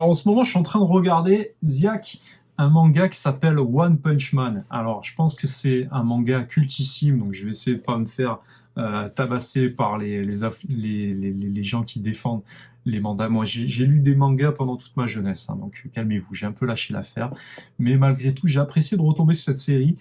Alors, en ce moment, je suis en train de regarder Ziak, un manga qui s'appelle One Punch Man. Alors, je pense que c'est un manga cultissime, donc je vais essayer de pas me faire tabasser par les gens qui défendent les mangas. Moi, j'ai lu des mangas pendant toute ma jeunesse, hein, donc calmez-vous, j'ai un peu lâché l'affaire. Mais malgré tout, j'ai apprécié de retomber sur cette série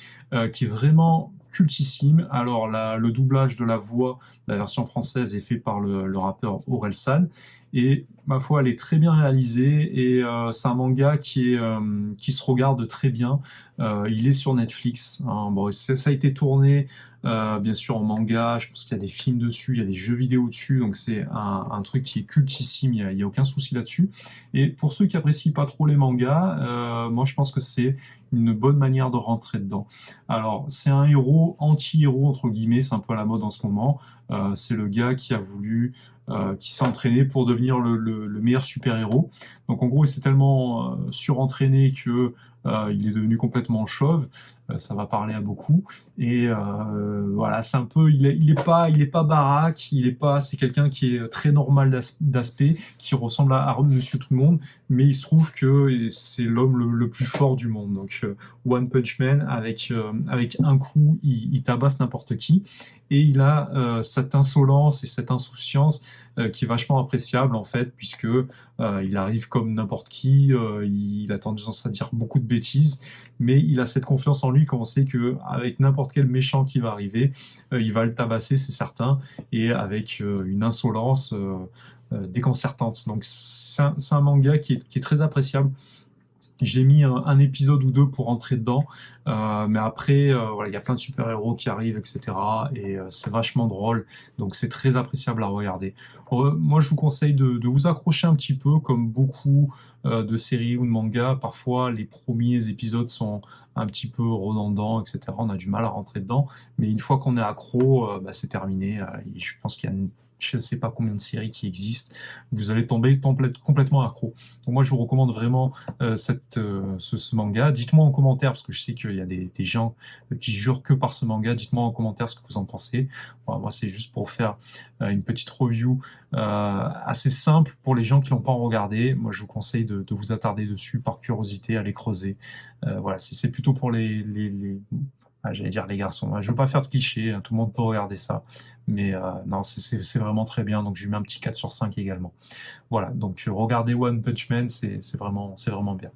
qui est vraiment cultissime. Alors, le doublage de la voix, la version française est fait par le rappeur Orelsan. Et ma foi, elle est très bien réalisée et c'est un manga qui se regarde très bien. Il est sur Netflix, hein. Bon, ça a été tourné bien sûr en manga. Je pense qu'il y a des films dessus, il y a des jeux vidéo dessus, donc c'est un truc qui est cultissime. Il y a aucun souci là-dessus. Et pour ceux qui apprécient pas trop les mangas, moi je pense que c'est une bonne manière de rentrer dedans. Alors, c'est un héros anti-héros entre guillemets, c'est un peu à la mode en ce moment. C'est le gars qui a voulu qui s'est entraîné pour devenir le meilleur super-héros. Donc en gros, il s'est tellement surentraîné que il est devenu complètement chauve. Ça va parler à beaucoup. Et voilà, c'est un peu, il est pas baraque, il est pas, c'est quelqu'un qui est très normal d'aspect, qui ressemble à Monsieur Tout le Monde, mais il se trouve que c'est l'homme le plus fort du monde. Donc One Punch Man, avec un coup, il tabasse n'importe qui. Et il a cette insolence et cette insouciance qui est vachement appréciable en fait, puisque il arrive comme n'importe qui, il a tendance à dire beaucoup de bêtises, mais il a cette confiance en lui qu'on sait que avec n'importe quel méchant qui va arriver, il va le tabasser, c'est certain, et avec une insolence déconcertante. Donc c'est un manga qui est très appréciable. J'ai mis un épisode ou deux pour rentrer dedans, mais après, voilà, il y a plein de super-héros qui arrivent, etc. Et c'est vachement drôle, donc c'est très appréciable à regarder. Moi, je vous conseille de vous accrocher un petit peu, comme beaucoup de séries ou de mangas. Parfois, les premiers épisodes sont un petit peu redondants, etc. On a du mal à rentrer dedans, mais une fois qu'on est accro, bah, c'est terminé. Et je pense qu'il y a je ne sais pas combien de séries qui existent. Vous allez tomber complètement accro. Donc moi, je vous recommande vraiment ce manga. Dites-moi en commentaire, parce que je sais qu'il y a des gens qui jurent que par ce manga. Dites-moi en commentaire ce que vous en pensez. Voilà, moi, c'est juste pour faire une petite review assez simple pour les gens qui l'ont pas regardé. Moi, je vous conseille de vous attarder dessus par curiosité, aller creuser. Voilà, c'est plutôt pour j'allais dire les garçons. Je veux pas faire de clichés, hein, tout le monde peut regarder ça. Mais non, c'est vraiment très bien. Donc, je lui mets un petit 4 sur 5 également. Voilà, donc regardez One Punch Man, c'est vraiment bien.